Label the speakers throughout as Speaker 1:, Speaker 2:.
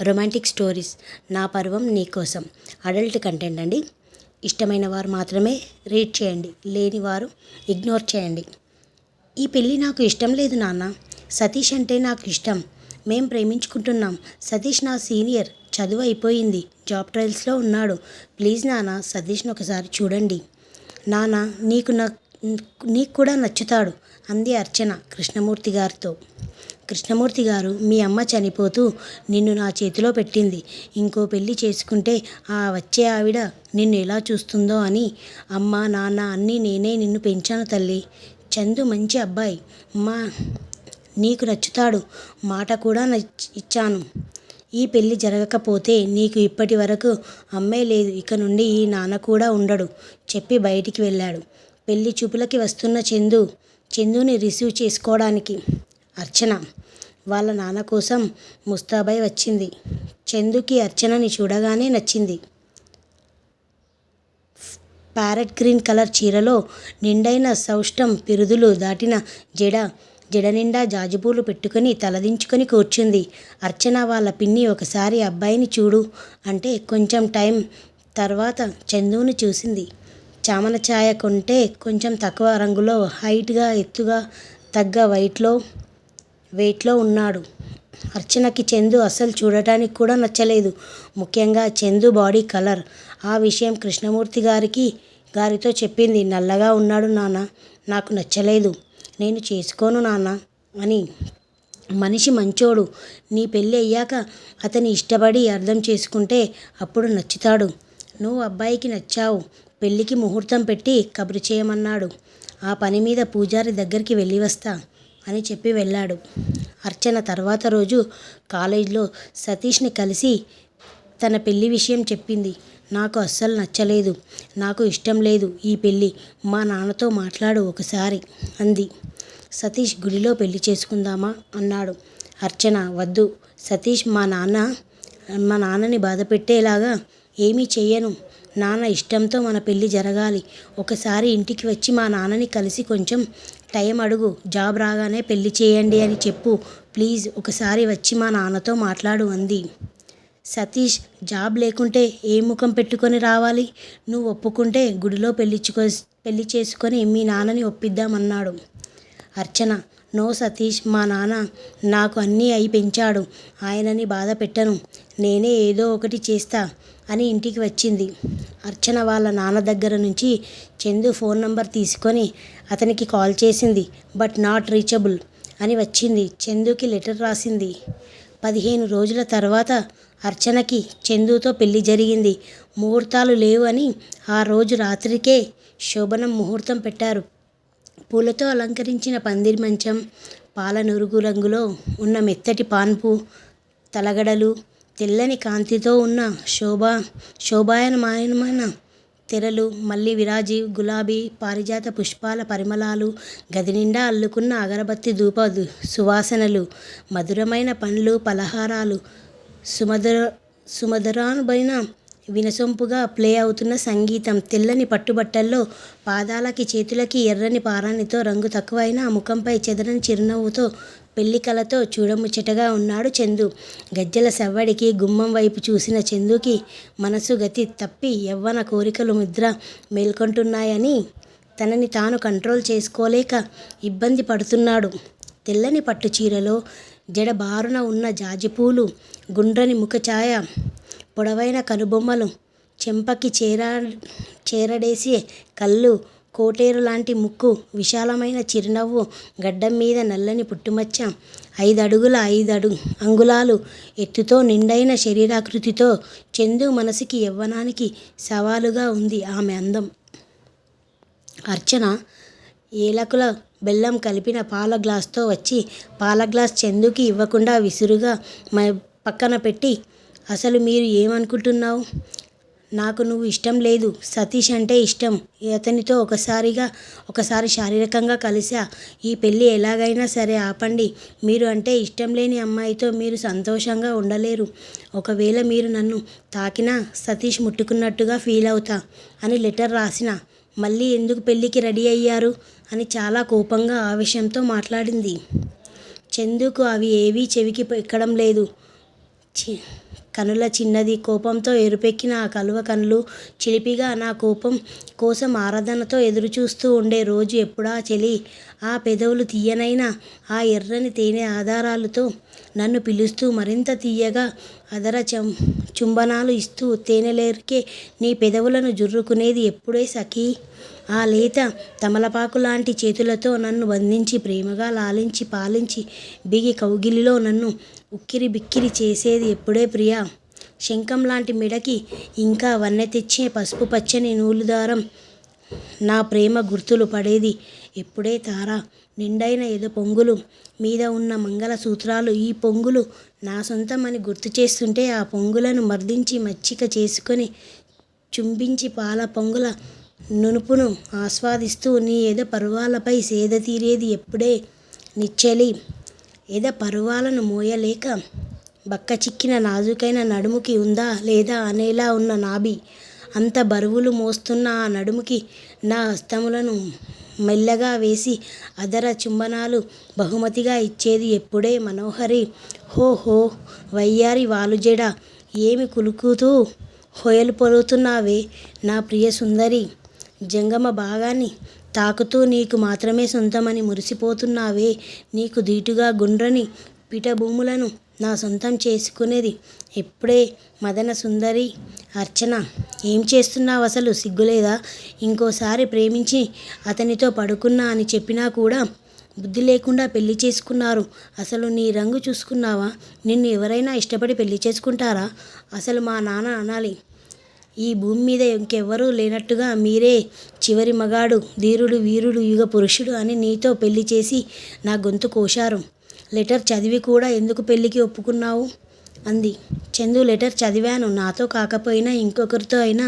Speaker 1: Romantic stories నా పర్వం నీకోసం అడల్ట్ కంటెంట్ అండి. ఇష్టమైన వారు మాత్రమే రీడ్ చేయండి, లేని వారు ఇగ్నోర్ చేయండి. ఈ పెళ్ళి నాకు ఇష్టం లేదు నాన్న. సతీష్ అంటే నాకు ఇష్టం. మేం ప్రేమించుకుంటున్నాం. సతీష్ నా సీనియర్. చదువు అయిపోయింది. జాబ్ ట్రయల్స్లో ఉన్నాడు. ప్లీజ్ నాన్న, సతీష్ని ఒకసారి చూడండి. నాన్న, నీకు కూడా నచ్చుతాడు అంది అర్చన కృష్ణమూర్తి గారితో. కృష్ణమూర్తి గారు, మీ అమ్మ చనిపోతూ నిన్ను నా చేతిలో పెట్టింది. ఇంకో పెళ్ళి చేసుకుంటే ఆ వచ్చే ఆవిడ నిన్ను ఎలా చూస్తుందో అని. అమ్మ నాన్న అన్నీ నేనే నిన్ను పెంచాను తల్లి. చందు మంచి అబ్బాయి. నీకు నచ్చుతాడు. మాట కూడా ఇచ్చాను. ఈ పెళ్ళి జరగకపోతే నీకు ఇప్పటి వరకు అమ్మే లేదు, ఇక నుండి ఈ నాన్న కూడా ఉండడు చెప్పి బయటికి వెళ్ళాడు. పెళ్లి చూపులకి వస్తున్న చందుని రిసీవ్ చేసుకోవడానికి అర్చన వాళ్ళ నాన్న కోసం ముస్తాబై వచ్చింది. చందుకి అర్చనని చూడగానే నచ్చింది. ప్యారెట్ గ్రీన్ కలర్ చీరలో నిండైన సౌష్టం పిరుదులు దాటిన జడ నిండా జాజిపూలు పెట్టుకుని తలదించుకొని కూర్చుంది. అర్చన వాళ్ళ పిన్ని ఒకసారి అబ్బాయిని చూడు అంటే కొంచెం టైం తర్వాత చందుని చూసింది. చామన ఛాయ కొంటే కొంచెం తక్కువ రంగులో, హైట్గా, ఎత్తుగా, తగ్గ వెయిట్లో ఉన్నాడు. అర్చనకి చందు అస్సలు చూడటానికి కూడా నచ్చలేదు. ముఖ్యంగా చందు బాడీ కలర్. ఆ విషయం కృష్ణమూర్తి గారితో చెప్పింది. నల్లగా ఉన్నాడు నాన్న, నాకు నచ్చలేదు. నేను చేసుకోను నాన్న అని. మనిషి మంచోడు. నీ పెళ్ళి అయ్యాక అతని ఇష్టపడి అర్థం చేసుకుంటే అప్పుడు నచ్చుతాడు. నువ్వు అబ్బాయికి నచ్చావు. పెళ్ళికి ముహూర్తం పెట్టి కబురు చేయమన్నాడు. ఆ పని మీద పూజారి దగ్గరికి వెళ్ళి వస్తా అని చెప్పి వెళ్ళాడు. అర్చన తర్వాత రోజు కాలేజ్లో సతీష్ని కలిసి తన పెళ్లి విషయం చెప్పింది. నాకు అస్సలు నచ్చలేదు. నాకు ఇష్టం లేదు ఈ పెళ్ళి. మా నాన్నతో మాట్లాడు ఒకసారి అంది. సతీష్, గుడిలో పెళ్లి చేసుకుందామా అన్నాడు. అర్చన, వద్దు సతీష్, మా నాన్నని బాధ పెట్టేలాగా ఏమీ చెయ్యను. నాన్న ఇష్టంతో మన పెళ్ళి జరగాలి. ఒకసారి ఇంటికి వచ్చి మా నాన్నని కలిసి కొంచెం టైం అడుగు. జాబ్ రాగానే పెళ్ళి చేయండి అని చెప్పు. ప్లీజ్ ఒకసారి వచ్చి మా నాన్నతో మాట్లాడు అంది. సతీష్, జాబ్ లేకుంటే ఏ ముఖం పెట్టుకొని రావాలి? నువ్వు ఒప్పుకుంటే గుడిలో పెళ్లి చేసుకొని మీ నాన్నని ఒప్పిద్దామన్నాడు. అర్చన, నో సతీష్, మా నాన్న నాకు అన్నీ అయి పెంచాడు. ఆయనని బాధ పెట్టను. నేనే ఏదో ఒకటి చేస్తా అని ఇంటికి వచ్చింది. అర్చన వాళ్ళ నాన్న దగ్గర నుంచి చందు ఫోన్ నంబర్ తీసుకొని అతనికి కాల్ చేసింది. బట్ నాట్ రీచబుల్ అని వచ్చింది. చందుకి లెటర్ రాసింది. 15 రోజుల తర్వాత అర్చనకి చందుతో పెళ్లి జరిగింది. ముహూర్తాలు లేవు అని ఆ రోజు రాత్రికే శోభనం ముహూర్తం పెట్టారు. పూలతో అలంకరించిన పందిరి మంచం, పాల నురుగు రంగులో ఉన్న మెత్తటి పాన్పు, తలగడలు, తెల్లని కాంతితో ఉన్న శోభాయమానమైన తెరలు, మల్లి విరాజి, గులాబీ, పారిజాత పుష్పాల పరిమళాలు, గది నిండా అల్లుకున్న అగరబత్తి ధూప సువాసనలు, మధురమైన పండ్లు పలహారాలు, సుమధురానుభైన వినసొంపుగా ప్లే అవుతున్న సంగీతం, తెల్లని పట్టుబట్టల్లో, పాదాలకి చేతులకి ఎర్రని పారాణితో రంగు తక్కువైన ముఖంపై చెదరని చిరునవ్వుతో, పెళ్లి కలతో చూడముచ్చటగా ఉన్నాడు చందు. గజ్జెల సవ్వడికి గుమ్మం వైపు చూసిన చందుకి మనసు గతి తప్పి యవ్వన కోరికలు ముద్ర మేల్కొంటున్నాయని తనని తాను కంట్రోల్ చేసుకోలేక ఇబ్బంది పడుతున్నాడు. తెల్లని పట్టు చీరలో జడ బారున ఉన్న జాజిపూలు, గుండ్రని ముఖఛాయ, పొడవైన కనుబొమ్మలు, చెంపకి చేరడేసి కళ్ళు, కోటేరు లాంటి ముక్కు, విశాలమైన చిరునవ్వు, గడ్డం మీద నల్లని పుట్టుమచ్చ, 5 అడుగుల 5 అంగుళాలు ఎత్తుతో నిండైన శరీరాకృతితో చందు మనసుకి యవ్వనానికి సవాలుగా ఉంది ఆమె అందం. అర్చన ఏలకుల బెల్లం కలిపిన పాల గ్లాస్తో వచ్చి పాల గ్లాస్ చందుకి ఇవ్వకుండా విసురుగా పక్కన పెట్టి, అసలు మీరు ఏమనుకుంటున్నావు? నాకు నువ్వు ఇష్టం లేదు. సతీష్ అంటే ఇష్టం. అతనితో ఒకసారి శారీరకంగా కలిసా. ఈ పెళ్ళి ఎలాగైనా సరే ఆపండి. మీరు అంటే ఇష్టం లేని అమ్మాయితో మీరు సంతోషంగా ఉండలేరు. ఒకవేళ మీరు నన్ను తాకినా సతీష్ ముట్టుకున్నట్టుగా ఫీల్ అవుతా అని లెటర్ రాసిన. మళ్ళీ ఎందుకు పెళ్ళికి రెడీ అయ్యారు అని చాలా కోపంగా ఆవేశంతో మాట్లాడింది. చందుకు అవి ఏవీ చెవికి ఎక్కడం లేదు. చి కనుల చిన్నది. కోపంతో ఎరుపెక్కిన ఆ కలువ కనులు చిలిపిగా నా కోపం కోసం ఆరాధనతో ఎదురుచూస్తూ ఉండే రోజు ఎప్పుడా చెలి? ఆ పెదవులు తీయనైన ఆ ఎర్రని తేనె ఆధారాలతో నన్ను పిలుస్తూ మరింత తీయగా అదర చుంబనాలు ఇస్తూ తేనెలేరికే నీ పెదవులను జుర్రుకునేది ఎప్పుడే సఖీ? ఆ లేత తమలపాకు లాంటి చేతులతో నన్ను బంధించి ప్రేమగా లాలించి పాలించి బిగి కౌగిలిలో నన్ను ఉక్కిరి బిక్కిరి చేసేది ఎప్పుడే ప్రియా? శంఖం లాంటి మెడకి ఇంకా వన్నె తెచ్చే పసుపు పచ్చని నూలుదారం నా ప్రేమ గుర్తులు పడేది ఎప్పుడే తారా? నిండైన ఎద పొంగులు మీద ఉన్న మంగళ సూత్రాలు ఈ పొంగులు నా సొంతం అని గుర్తు చేస్తుంటే ఆ పొంగులను మర్దించి మచ్చిక చేసుకొని చుంబించి పాల పొంగుల నునుపును ఆస్వాదిస్తూ నీ ఎద పరువాలపై సేద తీరేది ఎప్పుడే నిచ్చెలి? ఎద పరువాలను మోయలేక బక్క చిక్కిన నాజుకైన నడుముకి ఉందా లేదా అనేలా ఉన్న నాభి అంత బరువులు మోస్తున్న ఆ నడుముకి నా హస్తములను మెల్లగా వేసి అదర చుంబనాలు బహుమతిగా ఇచ్చేది ఎప్పుడే మనోహరి? హో హో వయ్యారి వాలుజడ ఏమి కులుకుతూ హొయలు పలుకుతున్నావే నా ప్రియ సుందరి? జంగమ భాగాన్ని తాకుతూ నీకు మాత్రమే సొంతమని మురిసిపోతున్నావే? నీకు దీటుగా గుండ్రని పీఠభూములను నా సొంతం చేసుకునేది ఎప్పుడే మదన సుందరి? అర్చన ఏం చేస్తున్నావు అసలు? సిగ్గులేదా? ఇంకోసారి ప్రేమించి అతనితో పడుకున్నా అని చెప్పినా కూడా బుద్ధి లేకుండా పెళ్లి చేసుకున్నారు. అసలు నీ రంగు చూసుకున్నావా? నిన్ను ఎవరైనా ఇష్టపడి పెళ్లి చేసుకుంటారా? అసలు మా నాన్న అనాలి ఈ భూమి మీద ఇంకెవ్వరూ లేనట్టుగా మీరే చివరి మగాడు, ధీరుడు, వీరుడు, యుగ పురుషుడు అని నీతో పెళ్లి చేసి నా గొంతు కోశారు. లెటర్ చదివి కూడా ఎందుకు పెళ్ళికి ఒప్పుకున్నావు అంది. చందు లెటర్ చదివాను. నాతో కాకపోయినా ఇంకొకరితో అయినా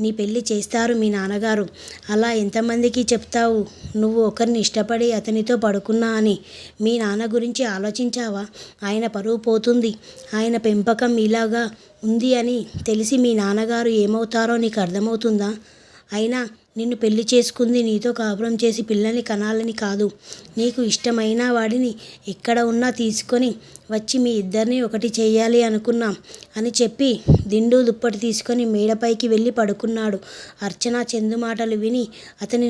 Speaker 1: నీ పెళ్ళి చేస్తారు మీ నాన్నగారు. అలా ఎంతమందికి చెప్తావు నువ్వు ఒకరిని ఇష్టపడి అతనితో పడుకున్నా అని? మీ నాన్న గురించి ఆలోచించావా? ఆయన పరువు పోతుంది. ఆయన పెంపకం ఇలాగా ఉంది అని తెలిసి మీ నాన్నగారు ఏమవుతారో నీకు అర్థమవుతుందా? అయినా నిన్ను పెళ్లి చేసుకుంది నీతో కాపురం చేసి పిల్లల్ని కనాలని కాదు. నీకు ఇష్టమైన వాడిని ఎక్కడ ఉన్నా తీసుకొని వచ్చి మీ ఇద్దరిని ఒకటి చేయాలి అనుకున్నాం అని చెప్పి దిండు దుప్పటి తీసుకొని మేడపైకి వెళ్ళి పడుకున్నాడు. అర్చన చందు మాటలు విని అతని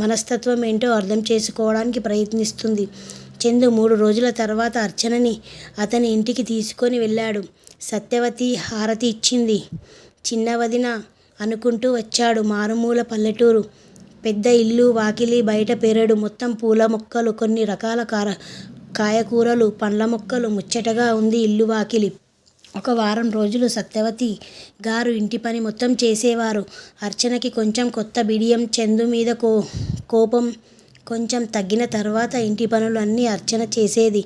Speaker 1: మనస్తత్వం ఏంటో అర్థం చేసుకోవడానికి ప్రయత్నిస్తుంది. చందు 3 రోజుల తర్వాత అర్చనని అతని ఇంటికి తీసుకొని వెళ్ళాడు. సత్యవతి హారతి ఇచ్చింది. చిన్న వదిన అనుకుంటూ వచ్చాడు. మారుమూల పల్లెటూరు. పెద్ద ఇల్లు, వాకిలి, బయట పెరడు, మొత్తం పూల మొక్కలు, కొన్ని రకాల కాయకూరలు, పండ్ల మొక్కలు. ముచ్చటగా ఉంది ఇల్లు వాకిలి. ఒక వారం రోజులు సత్యవతి గారు ఇంటి పని మొత్తం చేసేవారు. అర్చనకి కొంచెం కొత్త బిడియం. చందు మీద కోపం కొంచెం తగ్గిన తర్వాత ఇంటి పనులు అన్నీ అర్చన చేసేది.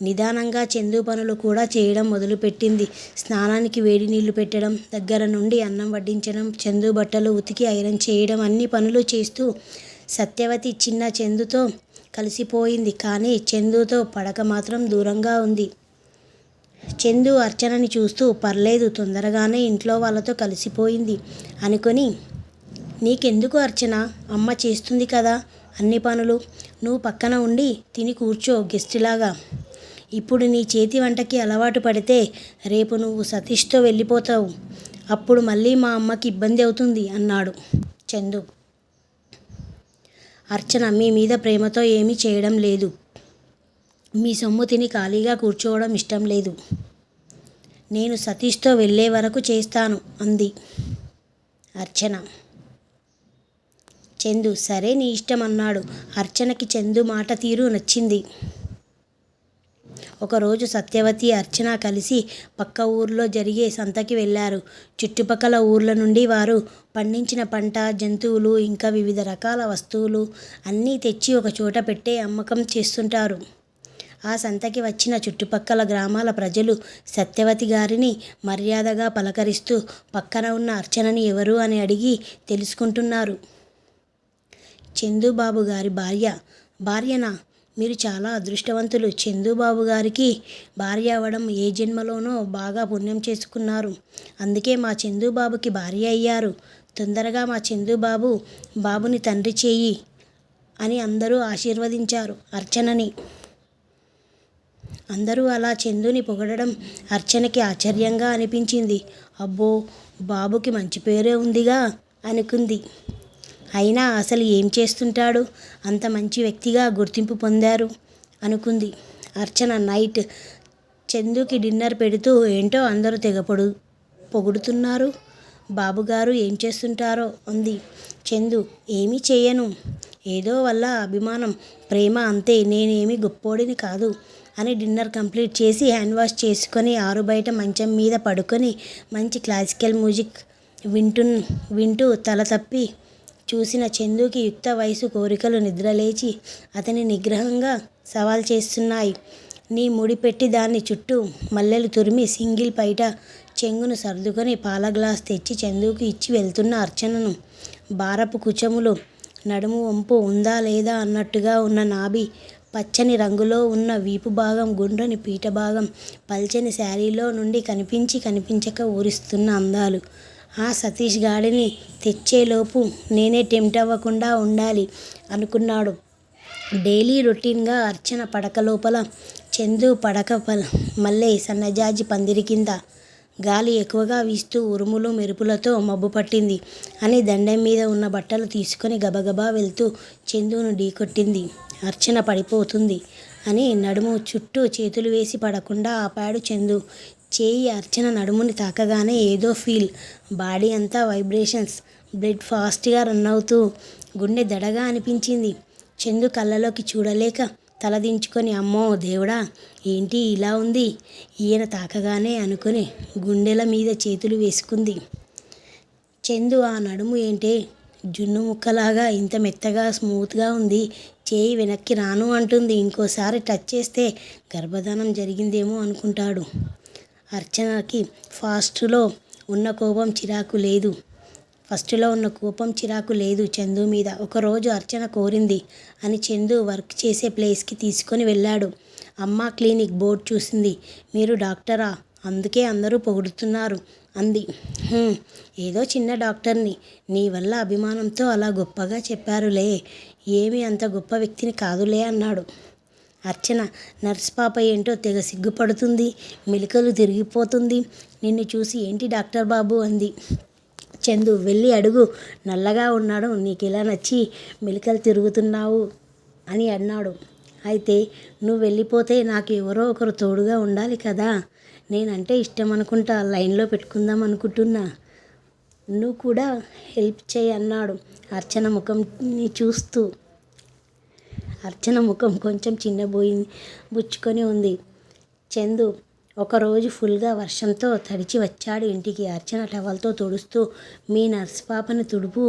Speaker 1: నిదానంగా చందు పనులు కూడా చేయడం మొదలుపెట్టింది. స్నానానికి వేడి నీళ్లు పెట్టడం దగ్గర నుండి అన్నం వడ్డించడం, చందు బట్టలు ఉతికి ఐరన్ చేయడం అన్ని పనులు చేస్తూ సత్యవతి చిన్న చందుతో కలిసిపోయింది. కానీ చందుతో పడక మాత్రం దూరంగా ఉంది. చందు అర్చనని చూస్తూ పర్లేదు, తొందరగానే ఇంట్లో వాళ్ళతో కలిసిపోయింది అనుకొని, నీకెందుకు అర్చన, అమ్మ చేస్తుంది కదా అన్ని పనులు, నువ్వు పక్కన ఉండి తిని కూర్చో గెస్టులాగా. ఇప్పుడు నీ చేతి వంటకి అలవాటు పడితే రేపు నువ్వు సతీష్తో వెళ్ళిపోతావు. అప్పుడు మళ్ళీ మా అమ్మకి ఇబ్బంది అవుతుంది అన్నాడు చందు. అర్చన మీ మీద ప్రేమతో ఏమీ చేయడం లేదు. మీ సొమ్ము తిని ఖాళీగా కూర్చోవడం ఇష్టం లేదు. నేను సతీష్తో వెళ్ళే వరకు చేస్తాను అంది అర్చన. చందు సరే నీ ఇష్టం అన్నాడు. అర్చనకి చందు మాట తీరు నచ్చింది. ఒకరోజు సత్యవతి, అర్చన కలిసి పక్క ఊర్లో జరిగే సంతకి వెళ్ళారు. చుట్టుపక్కల ఊర్ల నుండి వారు పండించిన పంట, జంతువులు, ఇంకా వివిధ రకాల వస్తువులు అన్నీ తెచ్చి ఒక చోట పెట్టే అమ్మకం చేస్తుంటారు. ఆ సంతకి వచ్చిన చుట్టుపక్కల గ్రామాల ప్రజలు సత్యవతి గారిని మర్యాదగా పలకరిస్తూ పక్కన ఉన్న అర్చనని ఎవరు అని అడిగి తెలుసుకుంటున్నారు. చందుబాబు గారి భార్యనా? మీరు చాలా అదృష్టవంతులు. చందుబాబు గారికి భార్య అవ్వడం ఏ జన్మలోనో బాగా పుణ్యం చేసుకున్నారు. అందుకే మా చందుబాబుకి భార్య అయ్యారు. తొందరగా మా బాబుని తండ్రి చెయ్యి అని అందరూ ఆశీర్వదించారు అర్చనని. అందరూ అలా చందుని పొగడడం అర్చనకి ఆశ్చర్యంగా అనిపించింది. అబ్బో, బాబుకి మంచి పేరే ఉందిగా అనుకుంది. అయినా అసలు ఏం చేస్తుంటాడు, అంత మంచి వ్యక్తిగా గుర్తింపు పొందారు అనుకుంది. అర్చన నైట్ చందుకి డిన్నర్ పెడుతూ ఏంటో అందరూ తెగ పొగుడుతున్నారు. బాబుగారు ఏం చేస్తుంటారో అంది. చందు, ఏమీ చేయను, ఏదో వల్ల అభిమానం, ప్రేమ అంతే, నేనేమి గొప్పోడిని కాదు అని డిన్నర్ కంప్లీట్ చేసి హ్యాండ్ వాష్ చేసుకొని ఆరు బయట మంచం మీద పడుకొని మంచి క్లాసికల్ మ్యూజిక్ వింటూ తల తప్పి చూసిన చందుకి యుక్త వయసు కోరికలు నిద్రలేచి అతని నిగ్రహంగా సవాల్ చేస్తున్నాయి. నీ ముడి పెట్టి దాన్ని చుట్టూ మల్లెలు తురిమి సింగిల్ పైట చెంగును సర్దుకొని పాల గ్లాస్ తెచ్చి చందుకి ఇచ్చి వెళ్తున్న అర్చనను బారపు కుచములు, నడుము వంపు ఉందా లేదా అన్నట్టుగా ఉన్న నాభి, పచ్చని రంగులో ఉన్న వీపు భాగం, గుండ్రని పీట భాగం, పల్చని శారీలో నుండి కనిపించక ఊరిస్తున్న అందాలు. ఆ సతీష్ గాడిని తెచ్చేలోపు నేనే టెంప్ట్ అవ్వకుండా ఉండాలి అనుకున్నాడు. డైలీ రొటీన్గా అర్చన పడక లోపల, చందు పడక మల్లె సన్నజాజి పందిరి కింద. గాలి ఎక్కువగా వీస్తూ ఉరుములు మెరుపులతో మబ్బు పట్టింది అని దండెం మీద ఉన్న బట్టలు తీసుకొని గబగబా వెళ్తూ చందును ఢీకొట్టింది. అర్చన పడిపోతుంది అని నడుము చుట్టూ చేతులు వేసి పడకుండా ఆపాడు చందు. చేయి అర్చన నడుముని తాకగానే ఏదో ఫీల్, బాడీ అంతా వైబ్రేషన్స్, బ్లడ్ ఫాస్ట్గా రన్ అవుతూ గుండె దడగా అనిపించింది. చందు కళ్ళలోకి చూడలేక తలదించుకొని అమ్మో దేవుడా, ఏంటి ఇలా ఉంది ఈయన తాకగానే అనుకుని గుండెల మీద చేతులు వేసుకుంది. చందు, ఆ నడుము ఏంటే జున్ను ముక్కలాగా ఇంత మెత్తగా స్మూత్గా ఉంది, చేయి వెనక్కి రాను అంటుంది, ఇంకోసారి టచ్ చేస్తే గర్భధానం జరిగిందేమో అనుకుంటాడు. అర్చనకి ఫస్ట్లో ఉన్న కోపం చిరాకు లేదు చందు మీద. ఒకరోజు అర్చన కోరింది అని చందు వర్క్ చేసే ప్లేస్కి తీసుకొని వెళ్ళాడు. అమ్మ క్లినిక్ బోర్డు చూసింది. మీరు డాక్టరా, అందుకే అందరూ పొగుడుతున్నారు అంది. ఏదో చిన్న డాక్టర్ని, నీ వల్ల అభిమానంతో అలా గొప్పగా చెప్పారులే, ఏమీ అంత గొప్ప వ్యక్తిని కాదులే అన్నాడు. అర్చన, నర్స్ పాప ఏంటో తెగ సిగ్గుపడుతుంది, మెలికలు తిరిగిపోతుంది, నిన్ను చూసి ఏంటి డాక్టర్ బాబు అంది. చందు, వెళ్ళి అడుగు, నల్లగా ఉన్నాడు, నీకెలా నచ్చి మెలికలు తిరుగుతున్నావు అని అన్నాడు. అయితే నువ్వు వెళ్ళిపోతే నాకు ఎవరో ఒకరు తోడుగా ఉండాలి కదా, నేనంటే ఇష్టం అనుకుంటా, లైన్లో పెట్టుకుందాం అనుకుంటున్నా, నువ్వు కూడా హెల్ప్ చేయి అన్నాడు అర్చన ముఖం కొంచెం బుచ్చుకొని ఉంది. చందు ఒకరోజు ఫుల్గా వర్షంతో తడిచి వచ్చాడు ఇంటికి. అర్చన టవల్తో తుడుస్తూ మీ నర్స్ పాపని తుడుపు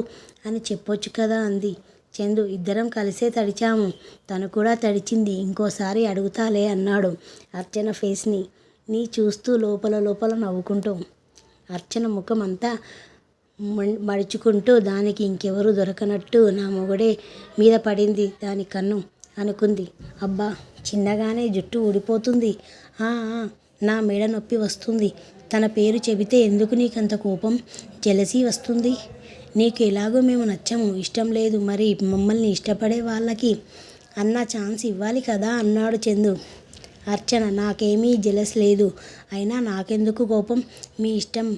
Speaker 1: అని చెప్పొచ్చు కదా అంది. చందు, ఇద్దరం కలిసే తడిచాము, తను కూడా తడిచింది, ఇంకోసారి అడుగుతాలే అన్నాడు అర్చన ఫేస్ని చూస్తూ లోపల నవ్వుకుంటూ. అర్చన ముఖం అంతా మడుచుకుంటూ దానికి ఇంకెవరూ దొరకనట్టు నా మొగుడే మీద పడింది దాని కన్ను అనుకుంది. అబ్బా, చిన్నగానే జుట్టు ఊడిపోతుంది, నా మెడ నొప్పి వస్తుంది, తన పేరు చెబితే ఎందుకు నీకంత కోపం, జెలసీ వస్తుంది, నీకు ఎలాగో మేము నచ్చము, ఇష్టం లేదు, మరి మమ్మల్ని ఇష్టపడే వాళ్ళకి అన్న ఛాన్స్ ఇవ్వాలి కదా అన్నాడు చందు. అర్చన, నాకేమీ జెలస్ లేదు, అయినా నాకెందుకు కోపం, మీ ఇష్టం,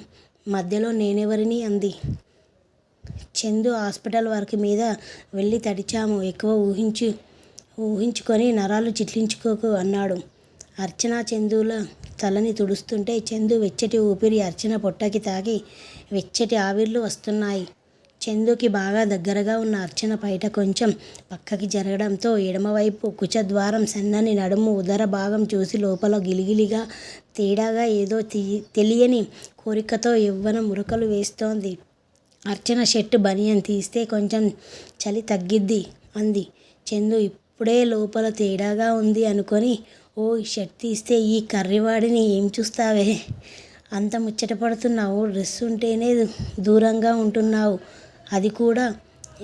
Speaker 1: మధ్యలో నేనెవరిని అంది. చందు, హాస్పిటల్ వర్క్ మీద వెళ్ళి తడిచాము, ఎక్కువ ఊహించుకొని నరాలు చిట్లించుకోకు అన్నాడు. అర్చన చందుల తలని తుడుస్తుంటే చందు వెచ్చటి ఊపిరి అర్చన పొట్టకి తాకి వెచ్చటి ఆవిర్లు వస్తున్నాయి. చందుకి బాగా దగ్గరగా ఉన్న అర్చన పైట కొంచెం పక్కకి జరగడంతో ఎడమవైపు కుచద్వారం, సన్నని నడుము, ఉదర భాగం చూసి లోపల గిలిగిలిగా తేడాగా ఏదో తెలియని కోరికతో యవ్వనం ఉరకలు వేస్తోంది. అర్చన షర్టు బనియన్ తీస్తే కొంచెం చలి తగ్గిద్ది అంది. చందు ఇప్పుడే లోపల తేడాగా ఉంది అనుకొని, ఓ షర్ట్ తీస్తే ఈ కర్రివాడిని ఏం చూస్తావే, అంత ముచ్చట పడుతున్నావు, డ్రెస్ ఉంటేనే దూరంగా ఉంటున్నావు, అది కూడా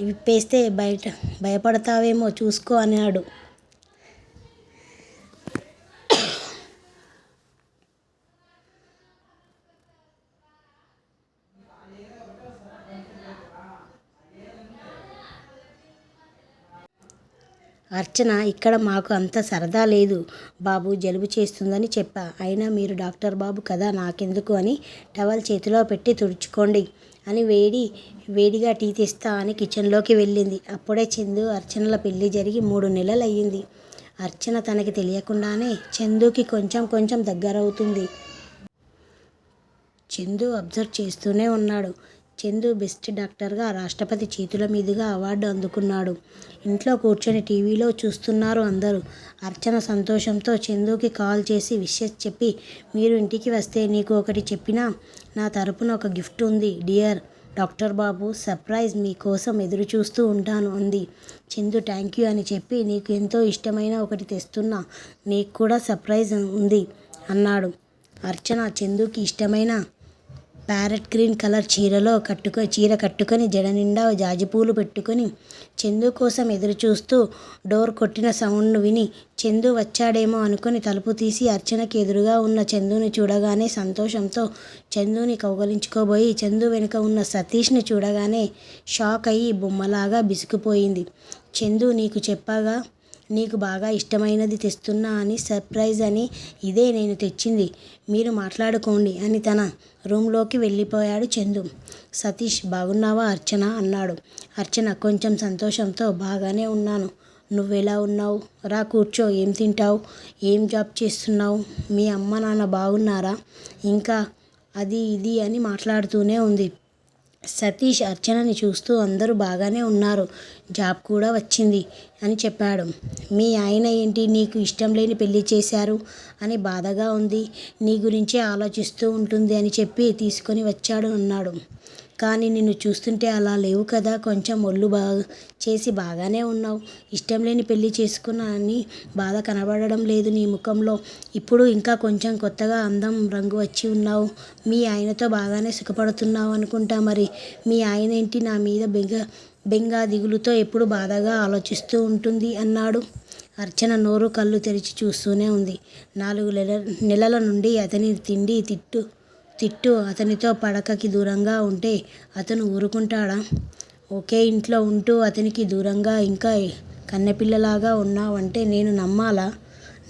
Speaker 1: విప్పేస్తే భయపడతావేమో చూసుకో అన్నాడు. అర్చన, ఇక్కడ మాకు అంత సరదా లేదు బాబు, జలుబు చేస్తుందని చెప్పా. అయినా మీరు డాక్టర్ బాబు కదా, నాకెందుకు అని టవల్ చేతిలో పెట్టి తుడుచుకోండి అని వేడిగా టీ తెస్తా అని కిచెన్లోకి వెళ్ళింది. అప్పుడే చందు, అర్చనల పెళ్లి జరిగి 3 నెలలు అయ్యింది. అర్చన తనకి తెలియకుండానే చందుకి కొంచెం దగ్గరవుతుంది. చందు అబ్జర్వ్ చేస్తూనే ఉన్నాడు. చందు బెస్ట్ డాక్టర్గా రాష్ట్రపతి చేతుల మీదుగా అవార్డు అందుకున్నాడు. ఇంట్లో కూర్చొని టీవీలో చూస్తున్నారు అందరూ. అర్చన సంతోషంతో చందుకి కాల్ చేసి విషెస్ చెప్పి, మీరు ఇంటికి వస్తే నీకు ఒకటి చెప్పినా, నా తరపున ఒక గిఫ్ట్ ఉంది డియర్ డాక్టర్ బాబు, సర్ప్రైజ్, మీకోసం ఎదురు చూస్తూ ఉంటాను అంది. చందు థ్యాంక్ యూ అని చెప్పి, నీకు ఎంతో ఇష్టమైన ఒకటి తెస్తున్నా, నీకు కూడా సర్ప్రైజ్ ఉంది అన్నాడు. అర్చన చందుకి ఇష్టమైన ప్యారెట్ గ్రీన్ కలర్ చీర కట్టుకొని జడ నిండా జాజిపూలు పెట్టుకొని చందు కోసం ఎదురు చూస్తూ డోర్ కొట్టిన సౌండ్ను విని చందు వచ్చాడేమో అనుకుని తలుపు తీసి అర్చనకి ఎదురుగా ఉన్న చందుని చూడగానే సంతోషంతో చందుని కౌగలించుకోబోయి చందు వెనుక ఉన్న సతీష్ని చూడగానే షాక్ అయ్యి బొమ్మలాగా బిసుకుపోయింది. చందు, నీకు చెప్పాగా నీకు బాగా ఇష్టమైనది తెస్తున్నా అని, సర్ప్రైజ్ అని. ఇదే నేను తెచ్చింది, మీరు మాట్లాడుకోండి అని తన రూమ్లోకి వెళ్ళిపోయాడు చందు. సతీష్, బాగున్నావా అర్చన అన్నాడు. అర్చన కొంచెం సంతోషంతో, బాగానే ఉన్నాను, నువ్వెలా ఉన్నావు? రా కూర్చో, ఏం తింటావు? ఏం జాబ్ చేస్తున్నావు? మీ అమ్మ నాన్న బాగున్నారా? ఇంకా అది ఇది అని మాట్లాడుతూనే ఉంది. సతీష్ అర్చనని చూస్తూ, అందరూ బాగానే ఉన్నారు, జాబ్ కూడా వచ్చింది అని చెప్పాడు. మీ ఆయన ఏంటి నీకు ఇష్టం లేని పెళ్లి చేశారు అని బాధగా ఉంది, నీ గురించే ఆలోచిస్తూ ఉంటుంది అని చెప్పి తీసుకొని వచ్చాడు అన్నాడు. కానీ నిన్ను చూస్తుంటే అలా లేవు కదా, కొంచెం ఒళ్ళు చేసి బాగానే ఉన్నావు. ఇష్టం లేని పెళ్లి చేసుకున్నా అని బాధ కనబడడం లేదు నీ ముఖంలో. ఇప్పుడు ఇంకా కొంచెం కొత్తగా అందం రంగు వచ్చి ఉన్నావు. మీ ఆయనతో బాగానే సుఖపడుతున్నావు అనుకుంటా. మరి మీ ఆయన ఏంటి నా మీద బెంగ దిగులుతో ఎప్పుడు బాధగా ఆలోచిస్తూ ఉంటుంది అన్నాడు. అర్చన నోరు కళ్ళు తెరిచి చూస్తూనే ఉంది. 4 నెలల నుండి అతని తిండి తిట్టు అతనితో పడకకి దూరంగా ఉంటే అతను ఊరుకుంటాడా? ఒకే ఇంట్లో ఉంటూ అతనికి దూరంగా ఇంకా కన్నెపిల్లలాగా ఉన్నావంటే నేను నమ్మాలా?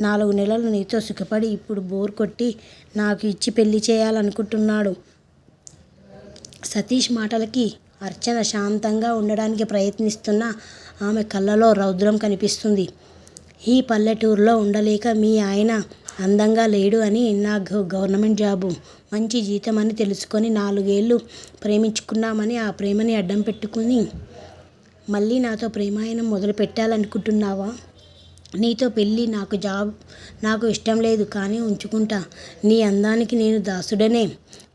Speaker 1: 4 నెలలు నీతో సుఖపడి ఇప్పుడు బోర్ కొట్టి నాకు ఇచ్చి పెళ్లి చేయాలనుకుంటున్నాడు. సతీష్ మాటలకి అర్చన శాంతంగా ఉండడానికి ప్రయత్నిస్తున్న ఆమె కళ్ళలో రౌద్రం కనిపిస్తుంది. ఈ పల్లెటూరులో ఉండలేక మీ ఆయన అందంగా లేడు అని, నా గవర్నమెంట్ జాబు మంచి జీతం అని తెలుసుకొని 4 ఏళ్ళు ప్రేమించుకున్నామని ఆ ప్రేమని అడ్డం పెట్టుకుని మళ్ళీ నాతో ప్రేమాయణం మొదలు పెట్టాలనుకుంటున్నావా? నీతో పెళ్ళి నాకు ఇష్టం లేదు, కానీ ఉంచుకుంటా. నీ అందానికి నేను దాసుడనే.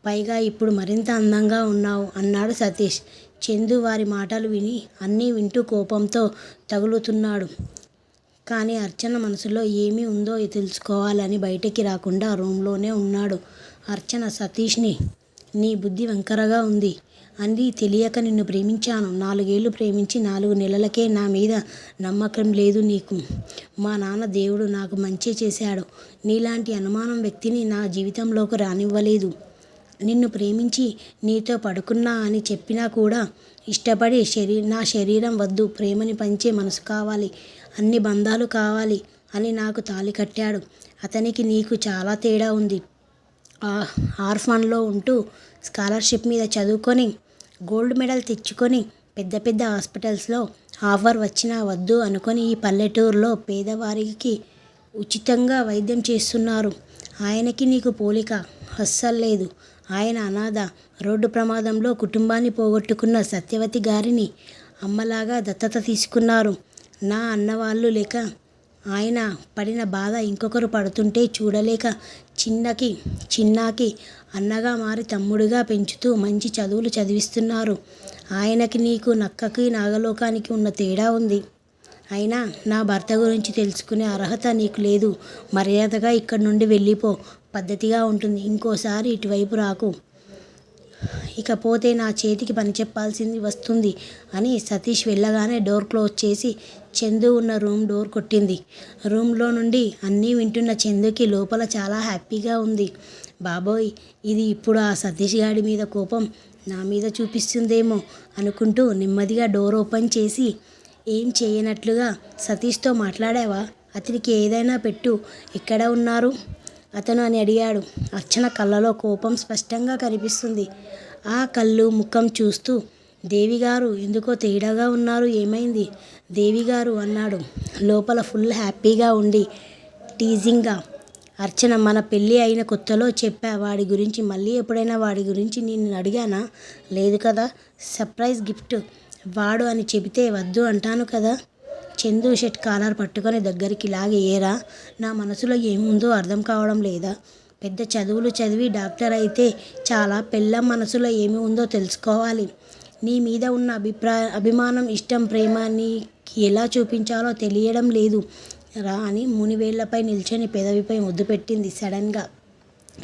Speaker 1: పైగా ఇప్పుడు మరింత అందంగా ఉన్నావు అన్నాడు సతీష్. చందు వారి మాటలు అన్నీ వింటూ కోపంతో తగులుతున్నాడు. కానీ అర్చన మనసులో ఏమి ఉందో తెలుసుకోవాలని బయటికి రాకుండా రూమ్లోనే ఉన్నాడు. అర్చన సతీష్ని, నీ బుద్ధి వంకరగా ఉంది అంది. తెలియక నిన్ను ప్రేమించాను. 4 ఏళ్ళు ప్రేమించి 4 నెలలకే నా మీద నమ్మకం లేదు నీకు. మా నాన్న దేవుడు నాకు మంచి చేశాడు. నీలాంటి అనుమానం వ్యక్తిని నా జీవితంలోకి రానివ్వలేదు. నిన్ను ప్రేమించి నీతో పడుకున్నా అని చెప్పినా కూడా ఇష్టపడి నా శరీరం వద్దు, ప్రేమని పంచే మనసు కావాలి, అన్ని బంధాలు కావాలి అని నాకు తాళి కట్టాడు. అతనికి నీకు చాలా తేడా ఉంది. ఆర్ఫన్లో ఉంటూ స్కాలర్షిప్ మీద చదువుకొని గోల్డ్ మెడల్ తెచ్చుకొని పెద్ద హాస్పిటల్స్లో ఆఫర్ వచ్చినా వద్దు అనుకొని ఈ పల్లెటూరులో పేదవారికి ఉచితంగా వైద్యం చేస్తున్నారు. ఆయనకి నీకు పోలిక అస్సలు లేదు. ఆయన అనాథ. రోడ్డు ప్రమాదంలో కుటుంబాన్ని పోగొట్టుకున్న సత్యవతి గారిని అమ్మలాగా దత్తత తీసుకున్నారు. నా అన్నవాళ్ళు లేక ఆయన పడిన బాధ ఇంకొకరు పడుతుంటే చూడలేక చిన్నాకి అన్నగా మారి తమ్ముడిగా పెంచుతూ మంచి చదువులు చదివిస్తున్నారు. ఆయనకి నీకు నక్కకి నాగలోకానికి ఉన్న తేడా ఉంది. అయినా నా భర్త గురించి తెలుసుకునే అర్హత నీకు లేదు. మర్యాదగా ఇక్కడి నుండి వెళ్ళిపో, పద్ధతిగా ఉంటుంది. ఇంకోసారి ఇటువైపు రాకు. ఇకపోతే నా చేతికి పని చెప్పాల్సింది వస్తుంది అని సతీష్ వెళ్ళగానే డోర్ క్లోజ్ చేసి చందు ఉన్న రూమ్ డోర్ కొట్టింది. రూమ్లో నుండి అన్నీ వింటున్న చందుకి లోపల చాలా హ్యాపీగా ఉంది. బాబోయ్, ఇది ఇప్పుడు ఆ సతీష్ గాడి మీద కోపం నా మీద చూపిస్తుందేమో అనుకుంటూ నెమ్మదిగా డోర్ ఓపెన్ చేసి ఏం చేయనట్లుగా సతీష్తో మాట్లాడావా? అతనికి ఏదైనా పెట్టు. ఎక్కడ ఉన్నారు అతను అని అడిగాడు. అర్చన కళ్ళలో కోపం స్పష్టంగా కనిపిస్తుంది. ఆ కళ్ళు ముఖం చూస్తూ దేవిగారు ఎందుకో తేడాగా ఉన్నారు, ఏమైంది దేవిగారు అన్నాడు లోపల ఫుల్ హ్యాపీగా ఉండి టీజింగ్గా. అర్చన, మన పెళ్ళి అయిన కొత్తలో చెప్పా వాడి గురించి. మళ్ళీ ఎప్పుడైనా వాడి గురించి నేను అడిగానా? లేదు కదా. సర్ప్రైజ్ గిఫ్ట్ వాడు అని చెబితే వద్దు అంటాను కదా. చందు షర్ట్ కాలర్ పట్టుకొని దగ్గరికి లాగి, ఏరా నా మనసులో ఏముందో అర్థం కావడం లేదా? పెద్ద చదువులు చదివి డాక్టర్ అయితే చాలా, పెళ్ళం మనసులో ఏమి ఉందో తెలుసుకోవాలి. నీ మీద ఉన్న అభిమానం, ఇష్టం, ప్రేమ నీకు ఎలా చూపించాలో తెలియడం లేదు రా అని మునివేళ్లపై నిల్చొని పెదవిపై ముద్దు పెట్టింది సడన్గా.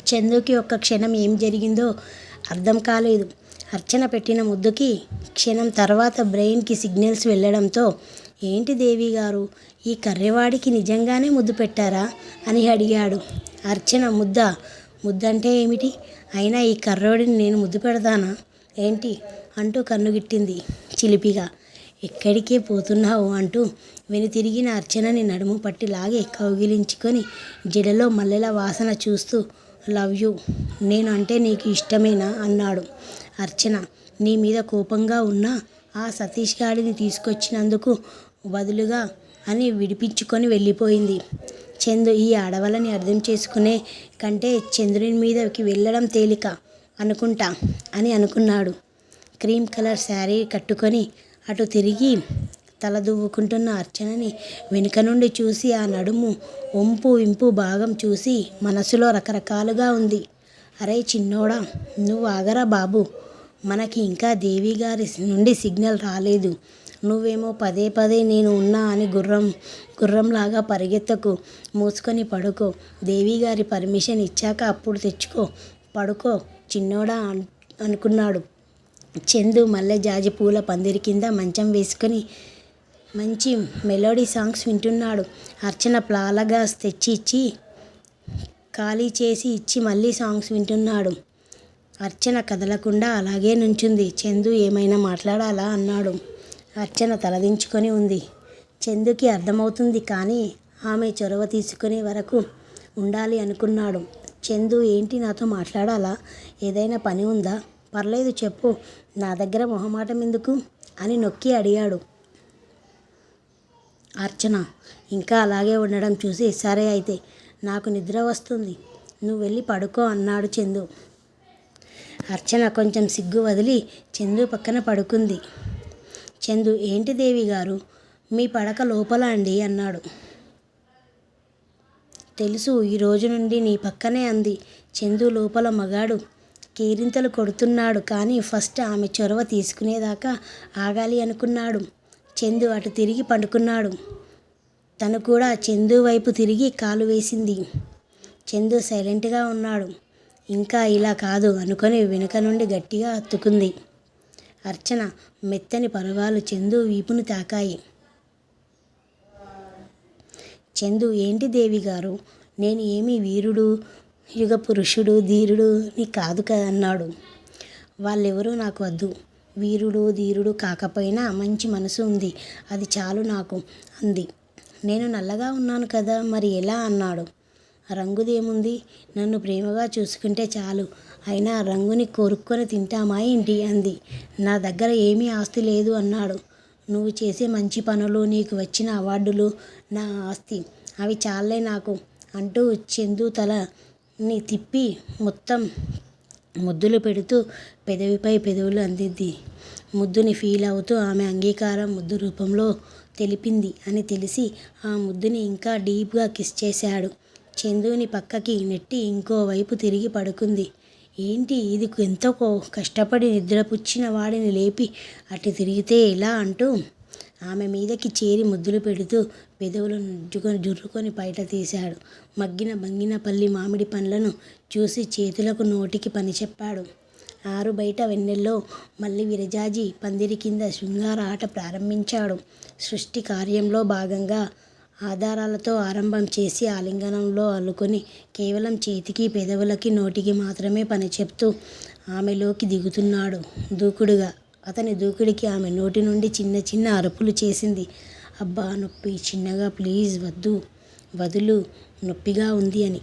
Speaker 1: చందుకి ఒక్క క్షణం ఏం జరిగిందో అర్థం కాలేదు. అర్చన పెట్టిన ముద్దుకి క్షణం తర్వాత బ్రెయిన్కి సిగ్నల్స్ వెళ్ళడంతో, ఏంటి దేవి గారు, ఈ కర్రెవాడికి నిజంగానే ముద్దు పెట్టారా అని అడిగాడు. అర్చన, ముద్దంటే ఏమిటి? అయినా ఈ కర్రోడిని నేను ముద్దు పెడతానా ఏంటి అంటూ కన్నుగిట్టింది చిలిపిగా. ఎక్కడికే పోతున్నావు అంటూ వెనుతిరిగిన అర్చనని నడుము పట్టి లాగి కౌగిలించుకొని జడలో మల్లెల వాసన చూస్తూ, లవ్ యూ, నేను అంటే నీకు ఇష్టమేనా అన్నాడు. అర్చన నీ మీద కోపంగా ఉన్నా ఆ సతీష్ గాడిని తీసుకొచ్చినందుకు బదులుగా అని విడిపించుకొని వెళ్ళిపోయింది. చందు ఈ ఆడవాళ్ళని అర్థం చేసుకునే కంటే చంద్రుని మీదకి వెళ్ళడం తేలిక అనుకుంటా అని అనుకున్నాడు. క్రీమ్ కలర్ శారీ కట్టుకొని అటు తిరిగి తల దువ్వుకుంటున్న అర్చనని వెనుక నుండి చూసి ఆ నడుము వంపు ఇంపు భాగం చూసి మనసులో రకరకాలుగా ఉంది. అరే చిన్నోడా, నువ్వు ఆగరా బాబు, మనకి ఇంకా దేవి గారి నుండి సిగ్నల్ రాలేదు. నువ్వేమో పదే పదే నేను ఉన్నా అని గుర్రంలాగా పరిగెత్తకు, మూసుకొని పడుకో. దేవి గారి పర్మిషన్ ఇచ్చాక అప్పుడు తెచ్చుకో, పడుకో చిన్నోడా అనుకున్నాడు. చందు మల్లె జాజి పూల పందిరి కింద మంచం వేసుకొని మంచి మెలోడీ సాంగ్స్ వింటున్నాడు. అర్చన ప్లాలగాస్ తెచ్చి ఇచ్చి ఖాళీ చేసి ఇచ్చి మళ్ళీ సాంగ్స్ వింటున్నాడు. అర్చన కదలకుండా అలాగే నుంచుంది. చందు ఏమైనా మాట్లాడాలా అన్నాడు. అర్చన తలదించుకొని ఉంది. చందుకి అర్థమవుతుంది కానీ ఆమె చొరవ తీసుకునే వరకు ఉండాలి అనుకున్నాడు. చందు, ఏంటి నాతో మాట్లాడాలా? ఏదైనా పని ఉందా? పర్లేదు చెప్పు, నా దగ్గర మొహమాటం ఎందుకు అని నొక్కి అడిగాడు. అర్చన ఇంకా అలాగే ఉండడం చూసి, సరే అయితే నాకు నిద్ర వస్తుంది, నువ్వు వెళ్ళి పడుకో అన్నాడు చందు. అర్చన కొంచెం సిగ్గు వదిలి చందు పక్కన పడుకుంది. చందు, ఏంటి దేవి గారు, మీ పడక లోపల అండి అన్నాడు. తెలుసు, ఈ రోజు నుండి నీ పక్కనే అంది. చందు లోపల మగాడు కేరింతలు కొడుతున్నాడు కానీ ఫస్ట్ ఆమె చొరవ తీసుకునేదాకా ఆగాలి అనుకున్నాడు. చందు అటు తిరిగి పడుకున్నాడు. తను కూడా చందు వైపు తిరిగి కాలు వేసింది. చందు సైలెంట్గా ఉన్నాడు. ఇంకా ఇలా కాదు అనుకొని వెనుక నుండి గట్టిగా హత్తుకుంది. అర్చన మెత్తని పరువాలు చందు వీపును తాకాయి. చందు, ఏంటి దేవి గారు, నేను ఏమీ వీరుడు, యుగ పురుషుడు, ధీరుడు నీ కాదు అన్నాడు. వాళ్ళెవరూ నాకు వద్దు. వీరుడు ధీరుడు కాకపోయినా మంచి మనసు ఉంది, అది చాలు నాకు అంది. నేను నల్లగా ఉన్నాను కదా, మరి ఎలా అన్నాడు. రంగుదేముంది, నన్ను ప్రేమగా చూసుకుంటే చాలు, అయినా రంగుని కోరుక్కొని తింటామా ఏంటి అంది. నా దగ్గర ఏమీ ఆస్తి లేదు అన్నాడు. నువ్వు చేసే మంచి పనులు, నీకు వచ్చిన అవార్డులు నా ఆస్తి, అవి చాలే నాకు అంటూ చందు తలని తిప్పి మొత్తం ముద్దులు పెడుతూ పెదవిపై పెదవులు అందింది. ముద్దుని ఫీల్ అవుతూ ఆమె అంగీకారం ముద్దు రూపంలో తెలిపింది అని తెలిసి ఆ ముద్దుని ఇంకా డీప్గా కిస్ చేశాడు. చందుని పక్కకి నెట్టి ఇంకోవైపు తిరిగి పడుకుంది. ఏంటి ఇది, ఎంతో కష్టపడి నిద్రపుచ్చిన వాడిని లేపి అటు తిరిగితే ఎలా అంటూ ఆమె మీదకి చేరి ముద్దులు పెడుతూ పెదవులను జుర్రుకొని బయట తీశాడు. మగ్గిన బంగినపల్లి మామిడి పండ్లను చూసి చేతులకు నోటికి పని చెప్పాడు. ఆరు బయట వెన్నెల్లో మళ్ళీ విరజాజి పందిరి కింద శృంగార ఆట ప్రారంభించాడు. సృష్టి కార్యంలో భాగంగా ఆధారాలతో ఆరంభం చేసి ఆలింగనంలో అల్లుకొని కేవలం చేతికి పెదవులకి నోటికి మాత్రమే పని చెప్తూ ఆమెలోకి దిగుతున్నాడు దూకుడుగా. అతని దూకుడికి ఆమె నోటి నుండి చిన్న చిన్న అరుపులు చేసింది. అబ్బా నొప్పి, చిన్నగా ప్లీజ్ వద్దు, వదులు, నొప్పిగా ఉంది అని.